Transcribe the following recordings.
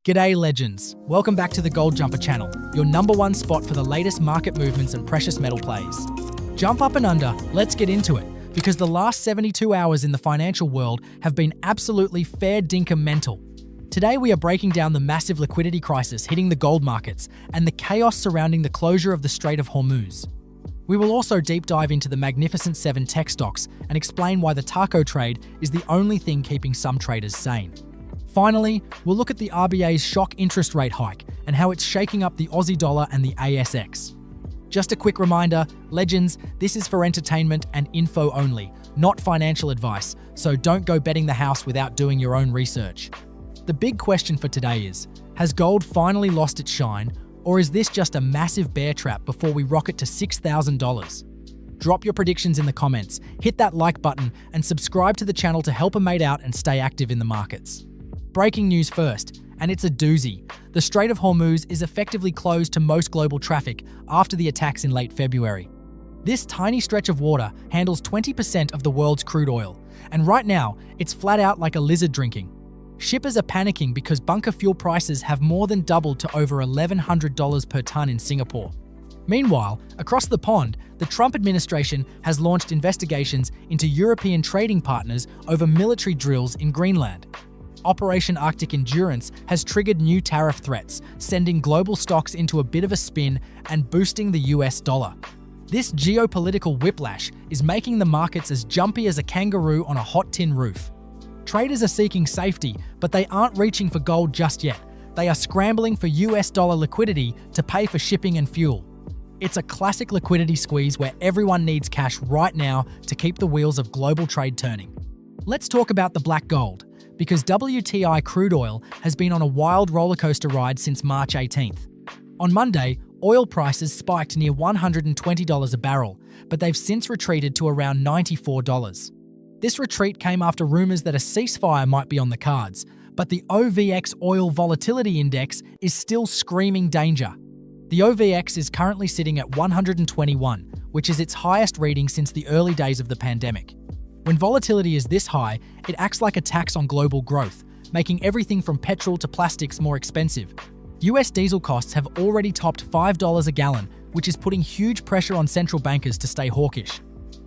G'day legends, welcome back to the Gold Jumper channel, your #1 spot for the latest market movements and precious metal plays. Jump up and under, let's get into it, because the last 72 hours in the financial world have been absolutely fair dinkum mental. Today we are breaking down the massive liquidity crisis hitting the gold markets and the chaos surrounding the closure of the Strait of Hormuz. We will also deep dive into the Magnificent 7 tech stocks and explain why the taco trade is the only thing keeping some traders sane. Finally, we'll look at the RBA's shock interest rate hike and how it's shaking up the Aussie dollar and the ASX. Just a quick reminder, legends, this is for entertainment and info only, not financial advice, so don't go betting the house without doing your own research. The big question for today is, has gold finally lost its shine, or is this just a massive bear trap before we rocket to $6,000? Drop your predictions in the comments, hit that like button, and subscribe to the channel to help a mate out and stay active in the markets. Breaking news first, and it's a doozy. The Strait of Hormuz is effectively closed to most global traffic after the attacks in late February. This tiny stretch of water handles 20% of the world's crude oil, and right now, it's flat out like a lizard drinking. Shippers are panicking because bunker fuel prices have more than doubled to over $1,100 per ton in Singapore. Meanwhile, across the pond, the Trump administration has launched investigations into European trading partners over military drills in Greenland. Operation Arctic Endurance has triggered new tariff threats, sending global stocks into a bit of a spin and boosting the US dollar. This geopolitical whiplash is making the markets as jumpy as a kangaroo on a hot tin roof. Traders are seeking safety, but they aren't reaching for gold just yet. They are scrambling for US dollar liquidity to pay for shipping and fuel. It's a classic liquidity squeeze where everyone needs cash right now to keep the wheels of global trade turning. Let's talk about the black gold, because WTI crude oil has been on a wild rollercoaster ride since March 18th. On Monday, oil prices spiked near $120 a barrel, but they've since retreated to around $94. This retreat came after rumors that a ceasefire might be on the cards, but the OVX Oil Volatility Index is still screaming danger. The OVX is currently sitting at 121, which is its highest reading since the early days of the pandemic. When volatility is this high, it acts like a tax on global growth, making everything from petrol to plastics more expensive. US diesel costs have already topped $5 a gallon, which is putting huge pressure on central bankers to stay hawkish.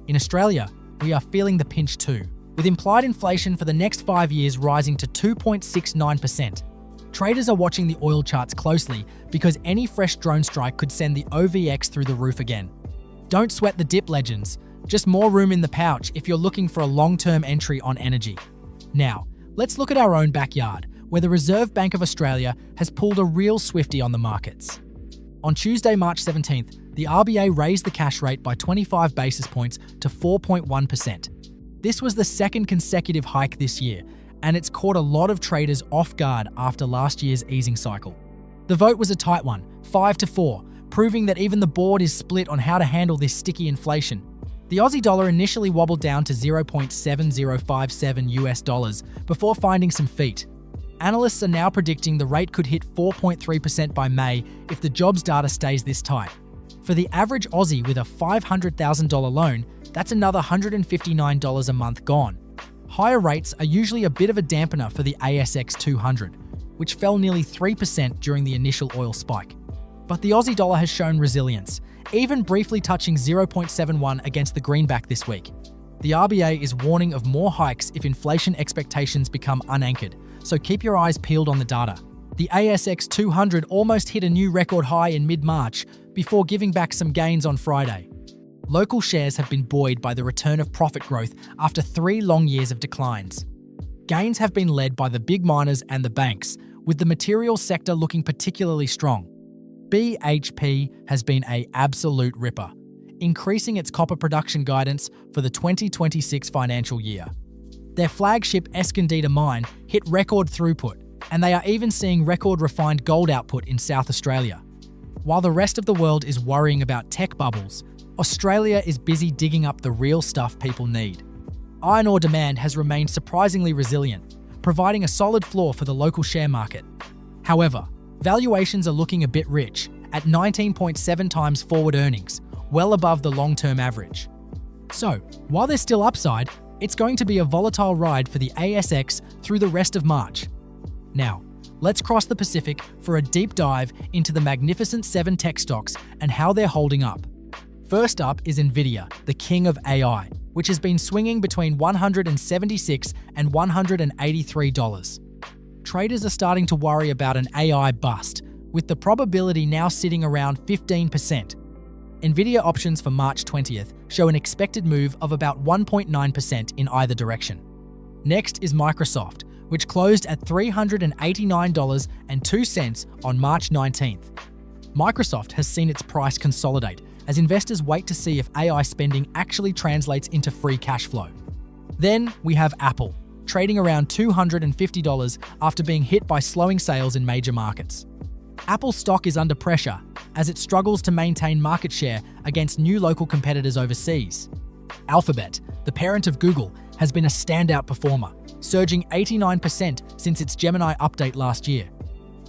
In Australia, we are feeling the pinch too, with implied inflation for the next 5 years rising to 2.69%. Traders are watching the oil charts closely because any fresh drone strike could send the OVX through the roof again. Don't sweat the dip, legends. Just more room in the pouch if you're looking for a long-term entry on energy. Now, let's look at our own backyard, where the Reserve Bank of Australia has pulled a real swiftie on the markets. On Tuesday, March 17th, the RBA raised the cash rate by 25 basis points to 4.1%. This was the second consecutive hike this year, and it's caught a lot of traders off guard after last year's easing cycle. The vote was a tight one, 5-4, proving that even the board is split on how to handle this sticky inflation. The Aussie dollar initially wobbled down to 0.7057 US dollars before finding some feet. Analysts are now predicting the rate could hit 4.3% by May if the jobs data stays this tight. For the average Aussie with a $500,000 loan, that's another $159 a month gone. Higher rates are usually a bit of a dampener for the ASX 200, which fell nearly 3% during the initial oil spike. But the Aussie dollar has shown resilience, even briefly touching 0.71 against the greenback this week. The RBA is warning of more hikes if inflation expectations become unanchored, so keep your eyes peeled on the data. The ASX 200 almost hit a new record high in mid-March before giving back some gains on Friday. Local shares have been buoyed by the return of profit growth after 3 long years of declines. Gains have been led by the big miners and the banks, with the materials sector looking particularly strong. BHP has been an absolute ripper, increasing its copper production guidance for the 2026 financial year. Their flagship Escondida mine hit record throughput, and they are even seeing record refined gold output in South Australia. While the rest of the world is worrying about tech bubbles, Australia is busy digging up the real stuff people need. Iron ore demand has remained surprisingly resilient, providing a solid floor for the local share market. However, valuations are looking a bit rich, at 19.7 times forward earnings, well above the long-term average. So, while there's still upside, it's going to be a volatile ride for the ASX through the rest of March. Now, let's cross the Pacific for a deep dive into the magnificent 7 tech stocks and how they're holding up. First up is Nvidia, the king of AI, which has been swinging between $176 and $183. Traders are starting to worry about an AI bust, with the probability now sitting around 15%. Nvidia options for March 20th show an expected move of about 1.9% in either direction. Next is Microsoft, which closed at $389.02 on March 19th. Microsoft has seen its price consolidate as investors wait to see if AI spending actually translates into free cash flow. Then we have Apple, trading around $250 after being hit by slowing sales in major markets. Apple stock is under pressure as it struggles to maintain market share against new local competitors overseas. Alphabet, the parent of Google, has been a standout performer, surging 89% since its Gemini update last year.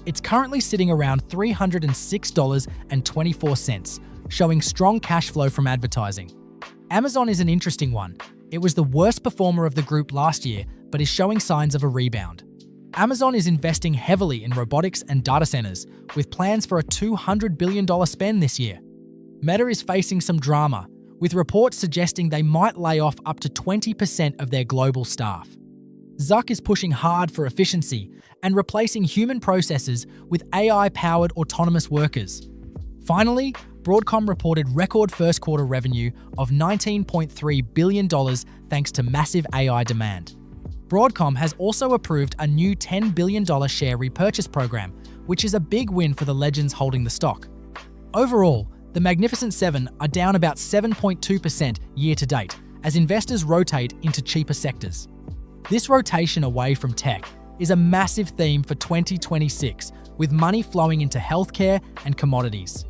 It's currently sitting around $306.24, showing strong cash flow from advertising. Amazon is an interesting one. It was the worst performer of the group last year, but is showing signs of a rebound. Amazon is investing heavily in robotics and data centers, with plans for a $200 billion spend this year. Meta is facing some drama, with reports suggesting they might lay off up to 20% of their global staff. Zuck is pushing hard for efficiency and replacing human processes with AI-powered autonomous workers. Finally, Broadcom reported record first quarter revenue of $19.3 billion thanks to massive AI demand. Broadcom has also approved a new $10 billion share repurchase program, which is a big win for the legends holding the stock. Overall, the Magnificent Seven are down about 7.2% year to date as investors rotate into cheaper sectors. This rotation away from tech is a massive theme for 2026, with money flowing into healthcare and commodities.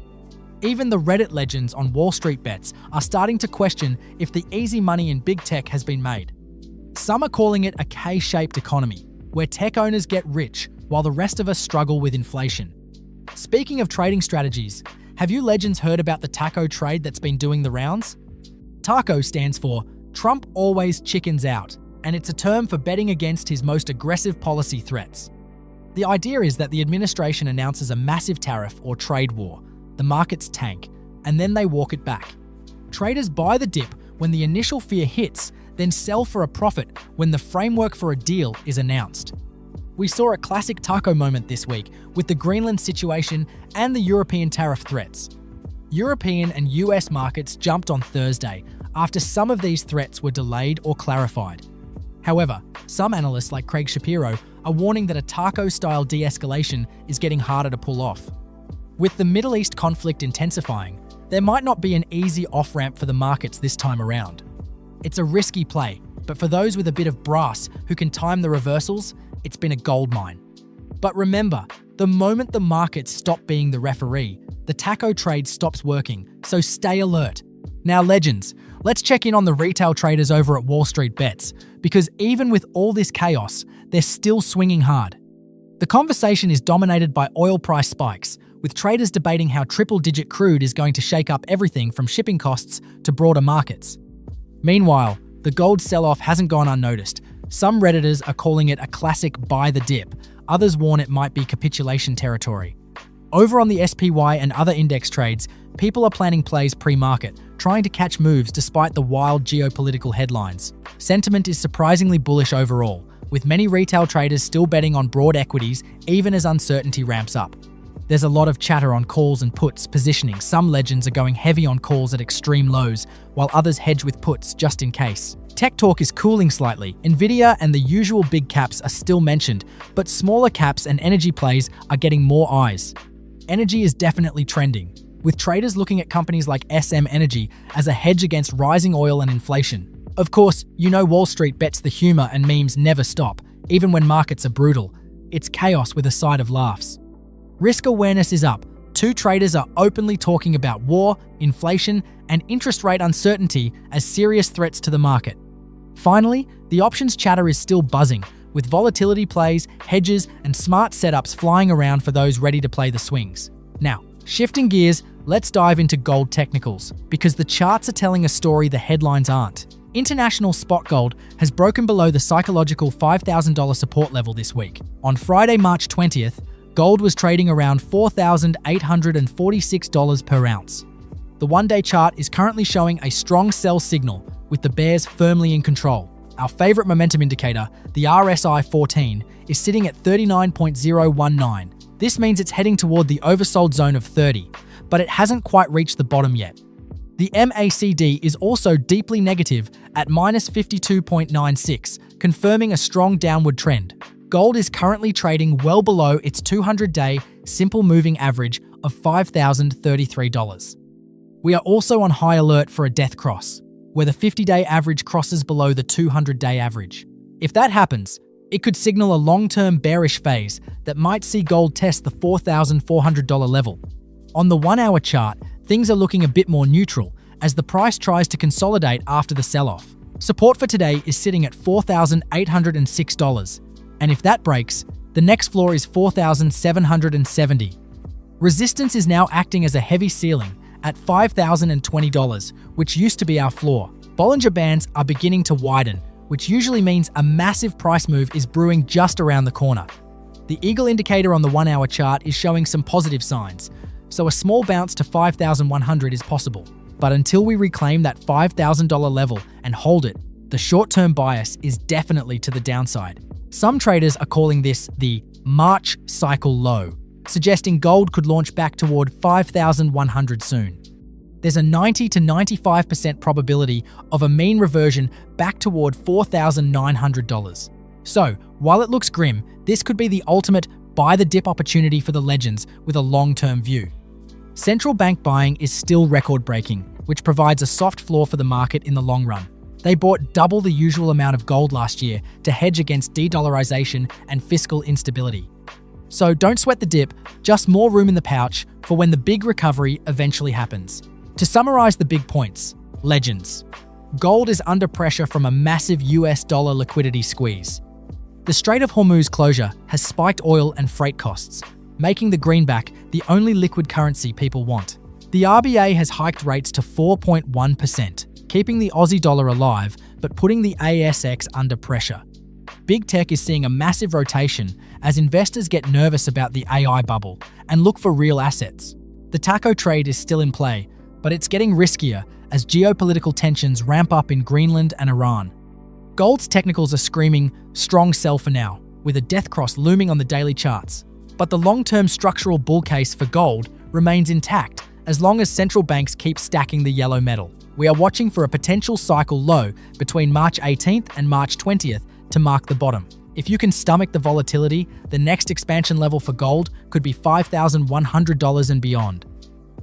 Even the Reddit legends on Wall Street Bets are starting to question if the easy money in big tech has been made. Some are calling it a K-shaped economy, where tech owners get rich while the rest of us struggle with inflation. Speaking of trading strategies, have you legends heard about the taco trade that's been doing the rounds? TACO stands for Trump Always Chickens Out, and it's a term for betting against his most aggressive policy threats. The idea is that the administration announces a massive tariff or trade war, the markets tank, and then they walk it back. Traders buy the dip when the initial fear hits, then sell for a profit when the framework for a deal is announced. We saw a classic taco moment this week with the Greenland situation and the European tariff threats. European and US markets jumped on Thursday after some of these threats were delayed or clarified. However, some analysts like Craig Shapiro are warning that a taco-style de-escalation is getting harder to pull off. With the Middle East conflict intensifying, there might not be an easy off-ramp for the markets this time around. It's a risky play, but for those with a bit of brass who can time the reversals, it's been a goldmine. But remember, the moment the markets stop being the referee, the taco trade stops working, so stay alert. Now legends, let's check in on the retail traders over at Wall Street Bets, because even with all this chaos, they're still swinging hard. The conversation is dominated by oil price spikes, with traders debating how triple-digit crude is going to shake up everything from shipping costs to broader markets. Meanwhile, the gold sell-off hasn't gone unnoticed. Some Redditors are calling it a classic buy the dip, others warn it might be capitulation territory. Over on the SPY and other index trades, people are planning plays pre-market, trying to catch moves despite the wild geopolitical headlines. Sentiment is surprisingly bullish overall, with many retail traders still betting on broad equities even as uncertainty ramps up. There's a lot of chatter on calls and puts positioning. Some legends are going heavy on calls at extreme lows, while others hedge with puts just in case. Tech talk is cooling slightly. Nvidia and the usual big caps are still mentioned, but smaller caps and energy plays are getting more eyes. Energy is definitely trending, with traders looking at companies like SM Energy as a hedge against rising oil and inflation. Of course, you know Wall Street Bets the humor and memes never stop, even when markets are brutal. It's chaos with a side of laughs. Risk awareness is up. 2 traders are openly talking about war, inflation, and interest rate uncertainty as serious threats to the market. Finally, the options chatter is still buzzing, with volatility plays, hedges, and smart setups flying around for those ready to play the swings. Now, shifting gears, let's dive into gold technicals, because the charts are telling a story the headlines aren't. International spot gold has broken below the psychological $5,000 support level this week. On Friday, March 20th, gold was trading around $4,846 per ounce. The one-day chart is currently showing a strong sell signal, with the bears firmly in control. Our favorite momentum indicator, the RSI 14, is sitting at 39.019. This means it's heading toward the oversold zone of 30, but it hasn't quite reached the bottom yet. The MACD is also deeply negative at -52.96, confirming a strong downward trend. Gold is currently trading well below its 200-day simple moving average of $5,033. We are also on high alert for a death cross, where the 50-day average crosses below the 200-day average. If that happens, it could signal a long-term bearish phase that might see gold test the $4,400 level. On the 1-hour chart, things are looking a bit more neutral as the price tries to consolidate after the sell-off. Support for today is sitting at $4,806, and if that breaks, the next floor is $4,770. Resistance is now acting as a heavy ceiling at $5,020, which used to be our floor. Bollinger Bands are beginning to widen, which usually means a massive price move is brewing just around the corner. The Eagle indicator on the 1-hour chart is showing some positive signs, so a small bounce to 5,100 is possible. But until we reclaim that $5,000 level and hold it, the short-term bias is definitely to the downside. Some traders are calling this the March cycle low, suggesting gold could launch back toward 5,100 soon. There's a 90 to 95% probability of a mean reversion back toward $4,900. So, while it looks grim, this could be the ultimate buy the dip opportunity for the legends with a long-term view. Central bank buying is still record-breaking, which provides a soft floor for the market in the long run. They bought double the usual amount of gold last year to hedge against de-dollarization and fiscal instability. So don't sweat the dip, just more room in the pouch for when the big recovery eventually happens. To summarize the big points, legends. Gold is under pressure from a massive US dollar liquidity squeeze. The Strait of Hormuz closure has spiked oil and freight costs, making the greenback the only liquid currency people want. The RBA has hiked rates to 4.1%, keeping the Aussie dollar alive but putting the ASX under pressure. Big tech is seeing a massive rotation as investors get nervous about the AI bubble and look for real assets. The taco trade is still in play, but it's getting riskier as geopolitical tensions ramp up in Greenland and Iran. Gold's technicals are screaming strong sell for now, with a death cross looming on the daily charts. But the long-term structural bull case for gold remains intact as long as central banks keep stacking the yellow metal. We are watching for a potential cycle low between March 18th and March 20th to mark the bottom. If you can stomach the volatility, the next expansion level for gold could be $5,100 and beyond.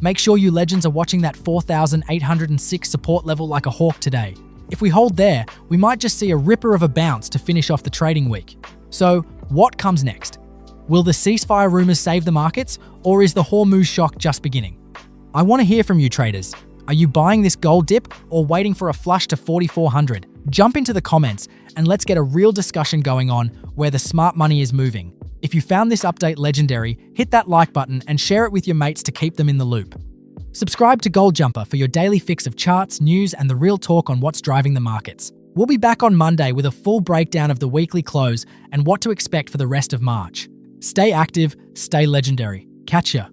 Make sure you legends are watching that 4,806 support level like a hawk today. If we hold there, we might just see a ripper of a bounce to finish off the trading week. So, what comes next? Will the ceasefire rumors save the markets, or is the Hormuz shock just beginning? I want to hear from you traders. Are you buying this gold dip or waiting for a flush to 4,400? Jump into the comments and let's get a real discussion going on where the smart money is moving. If you found this update legendary, hit that like button and share it with your mates to keep them in the loop. Subscribe to Gold Jumper for your daily fix of charts, news, and the real talk on what's driving the markets. We'll be back on Monday with a full breakdown of the weekly close and what to expect for the rest of March. Stay active, stay legendary. Catch ya.